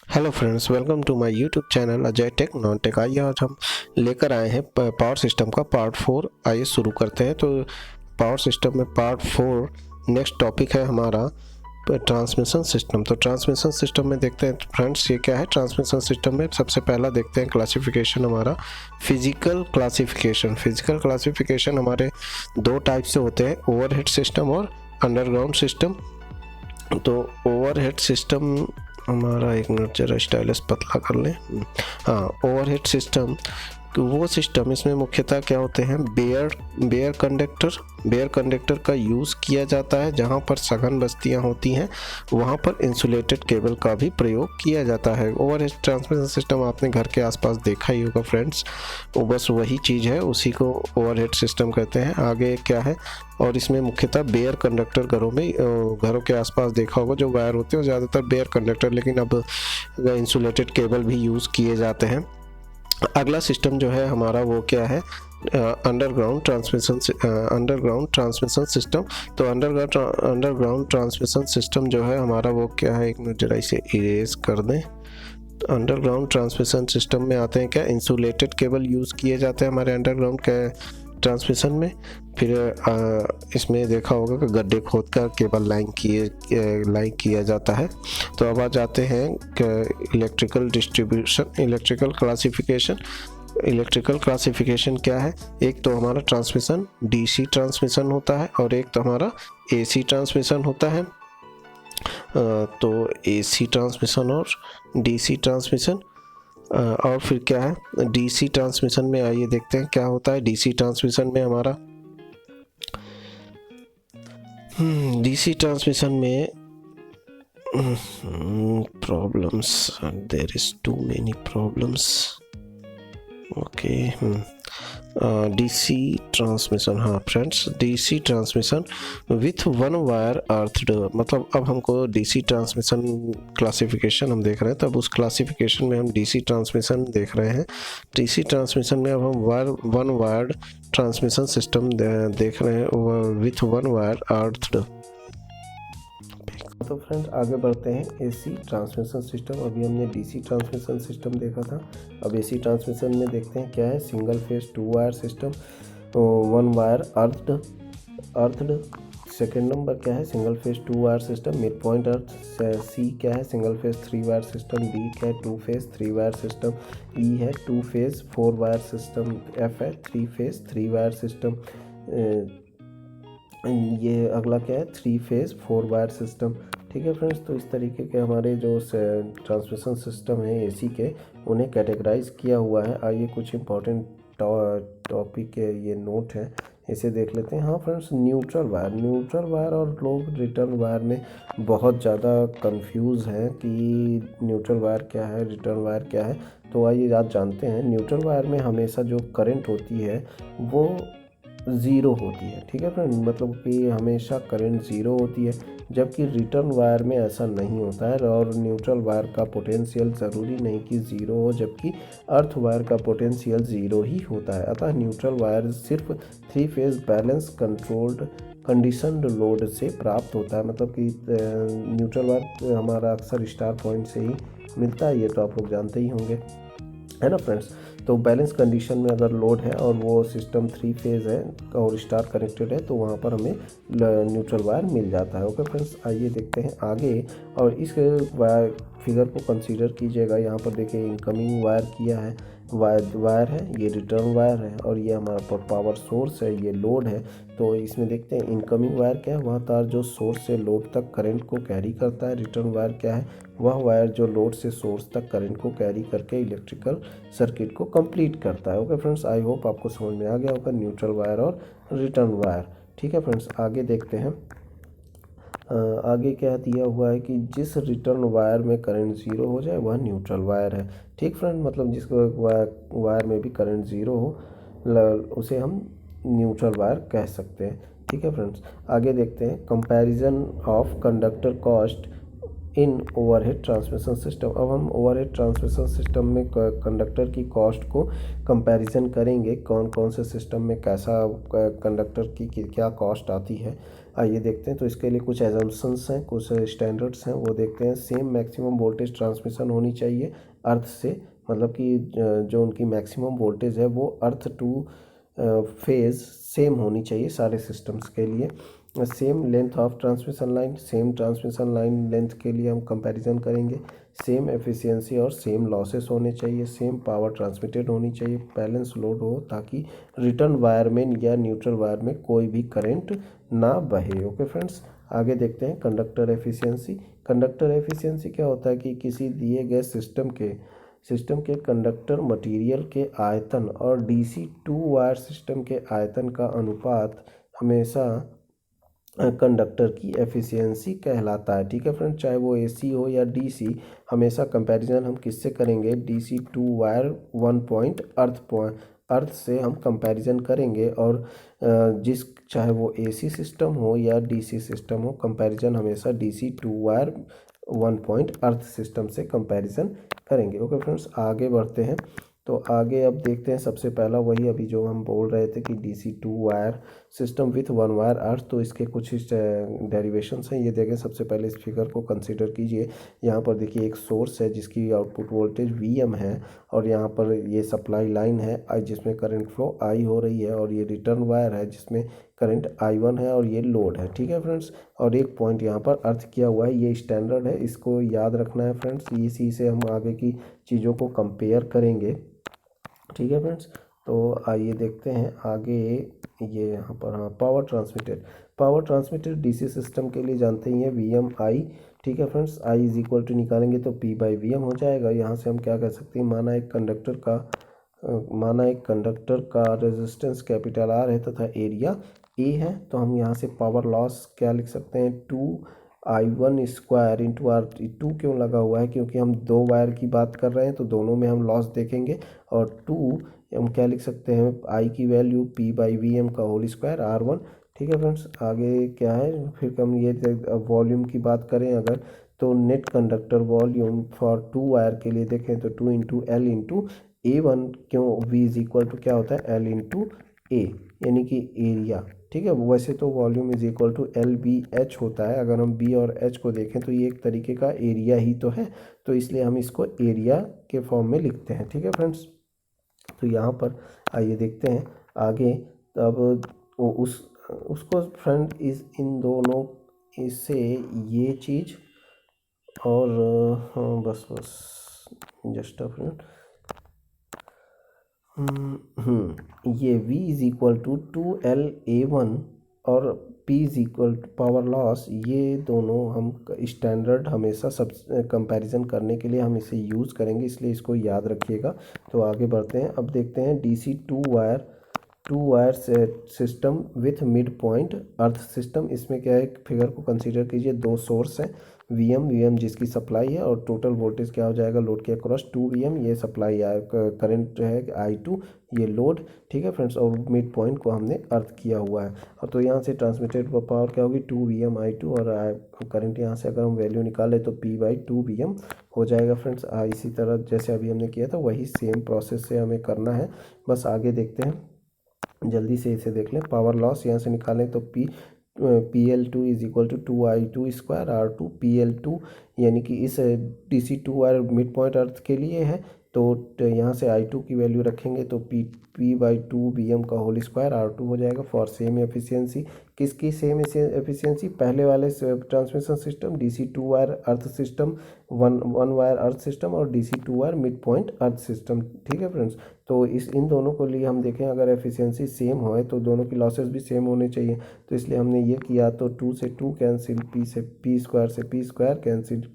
Hello friends, welcome to my YouTube channel Ajay tech non tech. आइए आज हम लेकर आए हैं पावर सिस्टम का पार्ट 4। आइए शुरू करते हैं। तो पावर सिस्टम में पार्ट 4 नेक्स्ट टॉपिक है हमारा ट्रांसमिशन सिस्टम। तो ट्रांसमिशन सिस्टम में देखते हैं फ्रेंड्स ये क्या है। ट्रांसमिशन सिस्टम में सबसे पहला देखते हैं क्लासिफिकेशन हमारा फिजिकल क्लासिफिकेशन। फिजिकल क्लासिफिकेशन हमारे दो टाइप से होते हैं, ओवरहेड सिस्टम और अंडरग्राउंड सिस्टम। तो ओवरहेड सिस्टम हमारा, एक मिनट जरा स्टाइलस पतला कर लें। हाँ, ओवरहेड सिस्टम वो सिस्टम, इसमें मुख्यतः क्या होते हैं, बेयर कंडक्टर का यूज़ किया जाता है। जहाँ पर सघन बस्तियाँ होती हैं वहाँ पर इंसुलेटेड केबल का भी प्रयोग किया जाता है। ओवरहेड ट्रांसमिशन सिस्टम आपने घर के आसपास देखा ही होगा फ्रेंड्स, वो बस वही चीज़ है, उसी को ओवरहेड सिस्टम कहते हैं। आगे क्या है, और इसमें मुख्यतः बेयर कंडक्टर घरों के आसपास देखा होगा, जो वायर होते हैं ज़्यादातर बेयर कंडक्टर, लेकिन अब इंसुलेटेड केबल भी यूज़ किए जाते हैं। अगला सिस्टम जो है हमारा वो क्या है, अंडरग्राउंड ट्रांसमिशन सिस्टम। तो अंडरग्राउंड ट्रांसमिशन सिस्टम जो है हमारा वो क्या है, एक मिनट जरा इसे इरेज कर दें। तो अंडरग्राउंड ट्रांसमिशन सिस्टम में आते हैं क्या, इंसुलेटेड केबल यूज़ किए जाते हैं हमारे अंडरग्राउंड के ट्रांसमिशन में। फिर इसमें देखा होगा कि गड्ढे खोद कर केबल लाइन किया जाता है। तो अब आ जाते हैं इलेक्ट्रिकल डिस्ट्रीब्यूशन, इलेक्ट्रिकल क्लासिफिकेशन क्या है। एक तो हमारा ट्रांसमिशन डीसी ट्रांसमिशन होता है और एक तो हमारा एसी ट्रांसमिशन होता है। तो एसी ट्रांसमिशन और डीसी ट्रांसमिशन, और फिर क्या है डीसी ट्रांसमिशन में। आइए देखते हैं क्या होता है डीसी ट्रांसमिशन में हमारा। डीसी ट्रांसमिशन में problems, there is too many problems. Okay, DC transmission, हाँ friends, DC transmission with one wire earthed. मतलब अब हमको डीसी ट्रांसमिशन क्लासिफिकेशन हम देख रहे हैं, तब उस क्लासिफिकेशन में हम डीसी ट्रांसमिशन देख रहे हैं। डीसी ट्रांसमिशन में अब हम वन वायर ट्रांसमिशन सिस्टम देख रहे हैं विथ वन वायर अर्थड। तो फ्रेंड्स आगे बढ़ते हैं एसी ट्रांसमिशन सिस्टम। अभी हमने डीसी ट्रांसमिशन सिस्टम देखा था, अब एसी ट्रांसमिशन में देखते हैं क्या है। Single phase 2 wire system, one wire earthed. Second number क्या है, single phase 2 wire system mid point earth. C क्या है, single phase 3 wire system. D क्या है, 2 फेज 3 वायर सिस्टम। ई है 2 फेज 4 वायर सिस्टम। एफ है 3 फेज 3 वायर सिस्टम। ये अगला क्या है, 3 फेज 4 वायर सिस्टम। ठीक है फ्रेंड्स, तो इस तरीके के हमारे जो ट्रांसमिशन सिस्टम है एसी के, उन्हें कैटेगराइज किया हुआ है। आइए कुछ इंपॉर्टेंट टॉपिक के ये नोट है, इसे देख लेते हैं। हाँ फ्रेंड्स, न्यूट्रल वायर और लोग रिटर्न वायर में बहुत ज़्यादा कंफ्यूज हैं कि न्यूट्रल वायर क्या है, रिटर्न वायर क्या है। तो आइए आज जानते हैं। न्यूट्रल वायर में हमेशा जो करंट होती है वो ज़ीरो होती है। ठीक है फ्रेंड, मतलब कि हमेशा करंट ज़ीरो होती है, जबकि रिटर्न वायर में ऐसा नहीं होता है। और न्यूट्रल वायर का पोटेंशियल ज़रूरी नहीं कि ज़ीरो हो, जबकि अर्थ वायर का पोटेंशियल ज़ीरो ही होता है। अतः न्यूट्रल वायर सिर्फ 3 phase balance controlled conditioned load से प्राप्त होता है। मतलब कि न्यूट्रल वायर हमारा अक्सर स्टार पॉइंट से ही मिलता है, ये तो आप लोग जानते ही होंगे, है ना फ्रेंड्स। तो बैलेंस कंडीशन में अगर लोड है और वो सिस्टम 3 फेज है और स्टार कनेक्टेड है, तो वहाँ पर हमें न्यूट्रल वायर मिल जाता है। ओके फ्रेंड्स, आइए देखते हैं आगे। और इस वायर फिगर को कंसीडर कीजिएगा। यहाँ पर देखिए इनकमिंग वायर किया है, वायर है, ये रिटर्न वायर है, और ये हमारा पावर सोर्स है, ये लोड है। तो इसमें देखते हैं इनकमिंग वायर क्या है, वह तार जो सोर्स से लोड तक करंट को कैरी करता है। रिटर्न वायर क्या है, वह वायर जो लोड से सोर्स तक करंट को कैरी करके इलेक्ट्रिकल सर्किट को कंप्लीट करता है। ओके फ्रेंड्स, आई होप आपको समझ में आ गया होगा न्यूट्रल वायर और रिटर्न वायर। ठीक है फ्रेंड्स, आगे देखते हैं। आगे क्या दिया हुआ है कि जिस रिटर्न वायर में करंट ज़ीरो हो जाए वह न्यूट्रल वायर है। ठीक फ्रेंड, मतलब जिसको वायर में भी करंट ज़ीरो हो उसे हम न्यूट्रल वायर कह सकते हैं। ठीक है फ्रेंड्स, आगे देखते हैं comparison of conductor cost in overhead transmission system. अब हम ओवरहेड ट्रांसमिशन सिस्टम में कंडक्टर की कॉस्ट को कंपैरिजन करेंगे, कौन कौन से सिस्टम में कैसा कंडक्टर की क्या कॉस्ट आती है। आइए देखते हैं। तो इसके लिए कुछ एजम्पशंस हैं, कुछ स्टैंडर्ड्स हैं, वो देखते हैं। सेम मैक्सिमम वोल्टेज ट्रांसमिशन होनी चाहिए अर्थ से, मतलब कि जो उनकी मैक्सिमम वोल्टेज है वो अर्थ टू फेज सेम होनी चाहिए सारे सिस्टम्स के लिए। Same length of transmission line, same transmission line length के लिए हम कंपैरिजन करेंगे। सेम एफिशिएंसी और सेम लॉसेस होने चाहिए। सेम पावर ट्रांसमिटेड होनी चाहिए। बैलेंस लोड हो ताकि रिटर्न वायर में या न्यूट्रल वायर में कोई भी करंट ना बहे। ओके फ्रेंड्स, आगे देखते हैं कंडक्टर एफिशिएंसी। कंडक्टर एफिशिएंसी क्या होता है कि किसी दिए गए सिस्टम के कंडक्टर मटेरियल के आयतन और डीसी टू वायर सिस्टम के आयतन का अनुपात हमेशा कंडक्टर की एफिशिएंसी कहलाता है। ठीक है फ्रेंड, चाहे वो एसी हो या डीसी, हमेशा कंपैरिजन हम किससे करेंगे, DC two wire one point earth से हम कंपैरिजन करेंगे। और जिस चाहे वो एसी सिस्टम हो या डीसी सिस्टम हो, कंपैरिजन हमेशा DC two wire one point earth system से कंपैरिजन करेंगे। ओके फ्रेंड्स, आगे बढ़ते हैं। तो आगे अब देखते हैं। सबसे पहला वही अभी जो हम बोल रहे थे कि DC two wire system with one wire earth, तो इसके कुछ डेरिवेशंस हैं, ये देखें। सबसे पहले इस फिगर को कंसीडर कीजिए। यहाँ पर देखिए एक सोर्स है जिसकी आउटपुट वोल्टेज वीएम है, और यहाँ पर ये सप्लाई लाइन है जिसमें करंट फ्लो आई हो रही है, और ये रिटर्न वायर है जिसमें करंट I1 है, और ये लोड है। ठीक है फ्रेंड्स, और एक पॉइंट यहाँ पर अर्थ किया हुआ है। ये स्टैंडर्ड है, इसको याद रखना है फ्रेंड्स। इसी से हम आगे की चीज़ों को कंपेयर करेंगे। ठीक है फ्रेंड्स, तो आइए देखते हैं आगे। ये यहाँ पर, हाँ, पावर ट्रांसमिटेड डीसी सिस्टम के लिए जानते ही हैं VMI। ठीक है friends, I is equal to निकालेंगे तो P/VM हो जाएगा। यहाँ से हम क्या कह सकते हैं, माना एक कंडक्टर का रेजिस्टेंस कैपिटल R है तथा एरिया A है, तो हम यहाँ से पावर लॉस क्या लिख सकते हैं, 2I1 square into R। To क्यों लगा हुआ है, क्योंकि हम दो वायर की बात कर रहे हैं, तो दोनों में हम लॉस देखेंगे। और टू हम क्या लिख सकते हैं, I की वैल्यू P/VM का होल स्क्वायर R1। ठीक है फ्रेंड्स, आगे क्या है, फिर हम ये वॉल्यूम की बात करें अगर, तो net conductor volume for two wire के लिए देखें तो 2 × L × A1, क्यों, V इज इक्वल टू क्या होता है, L × A, यानी कि एरिया। ठीक है, वैसे तो volume is equal to LBH होता है। अगर हम B और H को देखें तो ये एक तरीके का एरिया ही तो है, तो इसलिए हम इसको एरिया के फॉर्म में लिखते हैं। ठीक है फ्रेंड्स, तो यहाँ पर आइए देखते हैं आगे। अब उसको फ्रेंड इस इन दोनों इससे ये चीज़, और हाँ बस जस्ट अ फ्रेंड, ये V is equal to 2LA1 और P is equal to power loss, ये दोनों हम स्टैंडर्ड हमेशा सब कंपैरिजन करने के लिए हम इसे यूज़ करेंगे, इसलिए इसको याद रखिएगा। तो आगे बढ़ते हैं। अब देखते हैं DC two wire system with mid point earth system. इसमें क्या है, फिगर को कंसीडर कीजिए। दो सोर्स है, वीएम जिसकी सप्लाई है, और टोटल वोल्टेज क्या हो जाएगा लोड के अक्रॉस 2 VM, ये सप्लाई करंट है I2, ये लोड। ठीक है फ्रेंड्स, और मिड पॉइंट को हमने अर्थ किया हुआ है। और तो यहाँ से ट्रांसमिटेड पावर क्या होगी, 2 VM I2, और करंट यहाँ से अगर हम वैल्यू निकालें तो P/2 VM हो जाएगा फ्रेंड्स। इसी तरह जैसे अभी हमने किया था वही सेम प्रोसेस से हमें करना है। बस आगे देखते हैं, जल्दी से इसे देख लें। पावर लॉस यहाँ से निकालें तो PL2 is equal to 2I2 square R2 PL2, यानी कि इस DC two wire mid point earth के लिए है, तो यहाँ से I2 की वैल्यू रखेंगे तो P/2 का होल स्क्वायर R2 हो जाएगा। फॉर सेम एफिशिएंसी, किसकी सेम एफिशिएंसी, पहले वाले transmission system DC two wire earth system, one wire earth system, और DC two wire mid point earth system. ठीक है फ्रेंड्स, तो इन दोनों को लिए हम देखें, अगर एफिशिएंसी सेम हो तो दोनों की लॉसेस भी सेम होने चाहिए, तो इसलिए हमने ये किया। तो 2 से 2 कैंसिल, P स्क्वायर से P square cancel,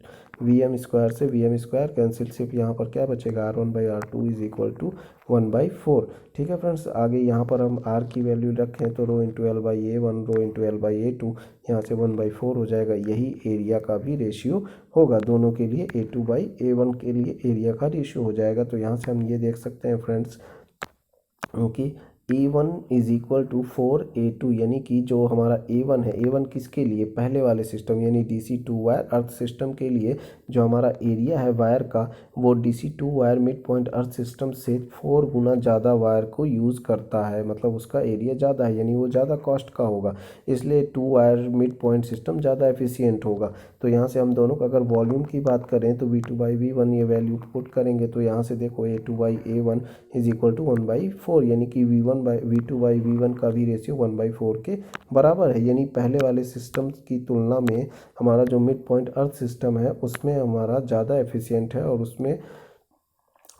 VM square से VM स्क्वायर कैंसिल, सिर्फ यहाँ पर क्या बचेगा, R1/R2 इज इक्वल टू 1/4। ठीक है फ्रेंड्स, आगे यहाँ पर हम R की वैल्यू रखें तो ρ×L/A1 ρ×L/A2, यहाँ से 1/4 हो जाएगा। यही एरिया का भी रेशियो होगा दोनों के लिए, A2/A1 के लिए एरिया का रेशियो हो जाएगा। तो यहाँ से हम ये देख सकते हैं फ्रेंड्स कि A1 is equal to 4A2, यानी कि जो हमारा A1 है, A1 किसके लिए, पहले वाले सिस्टम यानी DC2 वायर अर्थ सिस्टम के लिए जो हमारा एरिया है वायर का, वो DC2 wire mid point earth system से 4 गुना ज़्यादा वायर को यूज़ करता है, मतलब उसका एरिया ज़्यादा है, यानी वो ज़्यादा कॉस्ट का होगा, इसलिए 2 वायर मिड पॉइंट सिस्टम ज़्यादा एफिशिएंट होगा। तो यहाँ से हम दोनों का अगर वॉल्यूम की बात करें तो V2/V1 ये वैल्यू पुट करेंगे, तो यहाँ से देखो A2/A1 इज इक्वल टू 1/4, यानी कि V2/V1 का भी रेशियो 1/4 के बराबर है। यानी पहले वाले सिस्टम की तुलना में हमारा जो मिड पॉइंट अर्थ सिस्टम है उसमें हमारा ज़्यादा एफिशिएंट है, और उसमें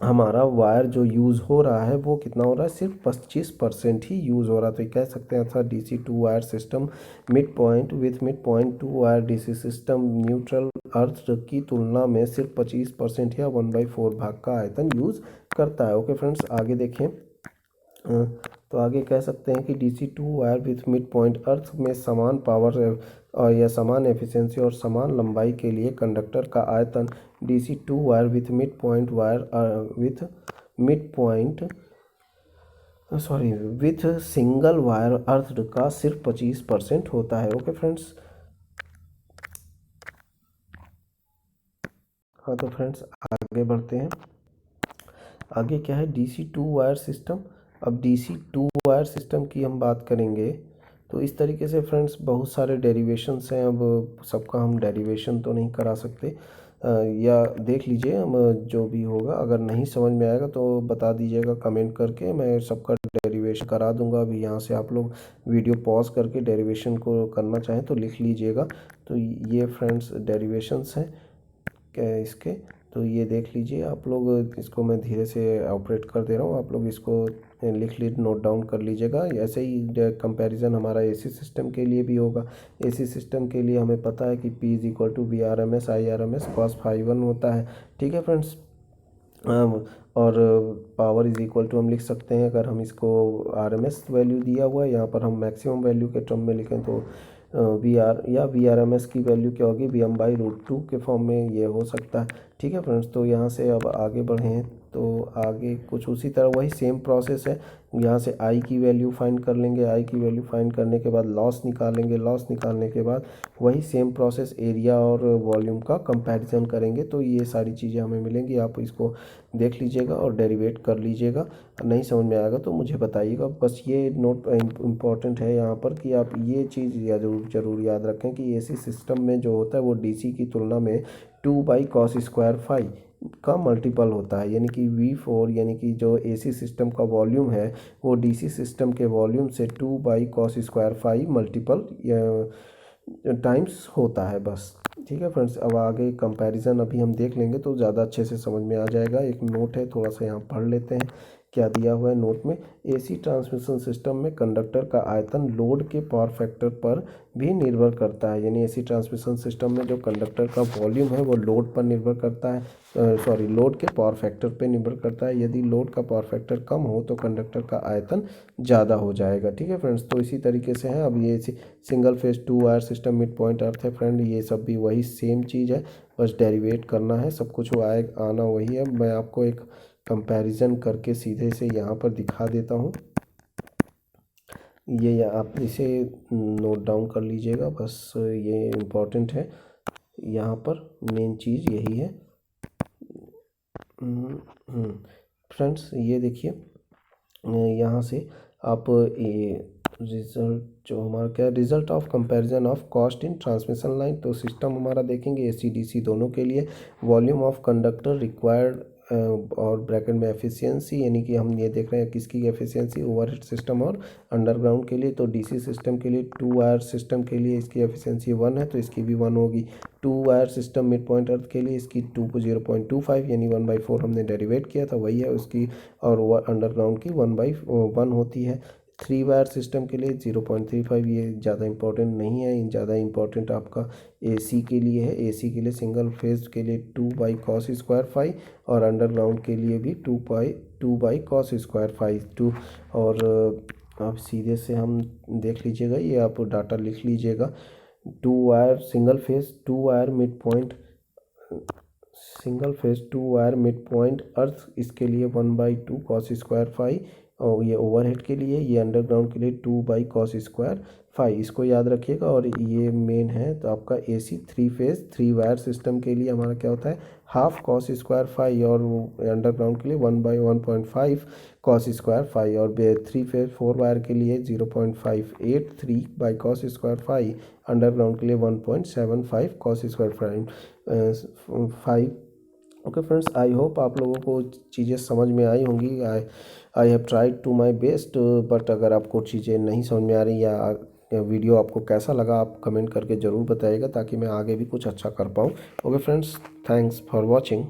हमारा वायर जो यूज़ हो रहा है वो कितना हो रहा है, सिर्फ 25% ही यूज़ हो रहा है। तो ये कह सकते हैं sir DC2 wire system mid point with mid point 2 wire DC system neutral earth की तुलना में सिर्फ 25% या 1/4 भाग का आयतन यूज़ करता है। ओके फ्रेंड्स, आगे देखें। तो आगे कह सकते हैं कि DC2 wire with mid point अर्थ में समान पावर या समान एफिशिएंसी और समान लंबाई के लिए कंडक्टर का आयतन DC2 wire with mid point wire with mid point with single wire earth का सिर्फ 25% होता है। Okay friends. हाँ तो फ्रेंड्स आगे बढ़ते हैं। आगे क्या है, DC2 वायर सिस्टम। अब DC2 वायर सिस्टम की हम बात करेंगे तो इस तरीके से फ्रेंड्स बहुत सारे डेरिवेशंस हैं। अब सबका हम डेरिवेशन तो नहीं करा सकते, या देख लीजिए, हम जो भी होगा अगर नहीं समझ में आएगा तो बता दीजिएगा कमेंट करके, मैं सबका डेरिवेशन करा दूंगा। अभी यहाँ से आप लोग वीडियो पॉज करके डेरिवेशन को करना चाहें तो लिख लीजिएगा। तो ये फ्रेंड्स डेरिवेशंस हैं क्या इसके, तो ये देख लीजिए आप लोग, इसको मैं धीरे से ऑपरेट कर दे रहा हूँ, आप लोग इसको लिख लीजिए, नोट डाउन कर लीजिएगा। ऐसे ही कंपैरिजन हमारा AC सिस्टम के लिए भी होगा। AC सिस्टम के लिए हमें पता है कि P is equal to VRMS IRMS cos φ1 होता है, ठीक है फ्रेंड्स। और पावर इज इक्वल टू हम लिख सकते हैं, अगर हम इसको RMS वैल्यू दिया हुआ है, यहाँ पर हम मैक्सिमम वैल्यू के टर्म में लिखें तो VR या VRMS की वैल्यू क्या होगी, Vm/√2 के फॉर्म में ये हो सकता है, ठीक है फ्रेंड्स। तो यहाँ से अब आगे बढ़ें तो आगे कुछ उसी तरह वही सेम प्रोसेस है। यहाँ से I की वैल्यू फाइंड कर लेंगे, I की वैल्यू फाइंड करने के बाद लॉस निकालेंगे, लॉस निकालने के बाद वही सेम प्रोसेस एरिया और वॉल्यूम का कंपैरिजन करेंगे, तो ये सारी चीज़ें हमें मिलेंगी। आप इसको देख लीजिएगा और डेरिवेट कर लीजिएगा। नहीं समझ में आएगा तो मुझे बताइएगा। बस ये नोट इम्पॉर्टेंट है यहाँ पर कि आप ये चीज़ ज़रूर याद रखें कि AC सिस्टम में जो होता है वो DC की तुलना में 2/cos² का मल्टीपल होता है, यानी कि V4, यानी कि जो AC सिस्टम का वॉल्यूम है वो DC सिस्टम के वॉल्यूम से 2/cos² मल्टीपल टाइम्स होता है, बस, ठीक है फ्रेंड्स। अब आगे कंपैरिजन अभी हम देख लेंगे तो ज़्यादा अच्छे से समझ में आ जाएगा। एक नोट है, थोड़ा सा यहाँ पढ़ लेते हैं क्या दिया हुआ है नोट में। AC ट्रांसमिशन सिस्टम में कंडक्टर का आयतन लोड के पावर फैक्टर पर भी निर्भर करता है, यानी AC ट्रांसमिशन सिस्टम में जो कंडक्टर का वॉल्यूम है वो लोड पर निर्भर करता है, लोड के पावर फैक्टर पर निर्भर करता है। यदि लोड का पावर फैक्टर कम हो तो कंडक्टर का आयतन ज़्यादा हो जाएगा, ठीक है फ्रेंड्स। तो इसी तरीके से है। अब ये single phase 2 wire system mid point अर्थ है फ्रेंड, ये सब भी वही सेम चीज़ है, बस डेरिवेट करना है, सब कुछ वो आना वही है। मैं आपको एक कंपैरिजन करके सीधे से यहाँ पर दिखा देता हूँ। ये आप इसे नोट डाउन कर लीजिएगा, बस ये इम्पोर्टेंट है, यहाँ पर मेन चीज़ यही है। फ्रेंड्स ये देखिए, यहाँ से आप ये रिजल्ट जो हमारा क्या, result of comparison of cost in transmission line. तो सिस्टम हमारा देखेंगे AC DC दोनों के लिए, वॉल्यूम ऑफ कंडक्टर रिक्वायर्ड और ब्रैकेट में एफिशिएंसी, यानी कि हम ये देख रहे हैं किसकी एफिशिएंसी, ओवरहेड सिस्टम और अंडरग्राउंड के लिए। तो DC सिस्टम के लिए 2 वायर सिस्टम के लिए इसकी एफिशिएंसी 1 है तो इसकी भी 1 होगी। 2 wire system mid point earth के लिए इसकी 0.25 यानी 1/4 हमने डेरिवेट किया था वही है उसकी, और अंडरग्राउंड की 1/1 होती है। 3 वायर सिस्टम के लिए 0.35, ये ज़्यादा इंपॉर्टेंट नहीं है, ज़्यादा इंपॉर्टेंट आपका AC के लिए है। AC के लिए सिंगल फेज के लिए 2/cos² और अंडरग्राउंड के लिए भी 2/cos² 2। और आप सीधे से हम देख लीजिएगा, ये आप डाटा लिख लीजिएगा। 2 wire single phase 2 wire mid point single phase 2 wire mid point अर्थ, इसके लिए 1/2 cos² और ये ओवरहेड के लिए, ये अंडरग्राउंड के लिए 2/cos²φ, इसको याद रखिएगा। और ये मेन है तो आपका AC 3 फेज 3 वायर सिस्टम के लिए हमारा क्या होता है, हाफ cos²φ, और अंडरग्राउंड के लिए 1/1.5 cos²φ, और 3 फेज 4 वायर के लिए 0.583/cos²φ, अंडरग्राउंड के लिए 1.75 cos²φ। Okay friends, I hope आप लोगों को चीज़ें समझ में आई होंगी। I have tried to my best, but अगर आपको चीज़ें नहीं समझ में आ रही या वीडियो आपको कैसा लगा, आप कमेंट करके ज़रूर बताइएगा ताकि मैं आगे भी कुछ अच्छा कर पाऊँ। Okay friends, thanks for watching.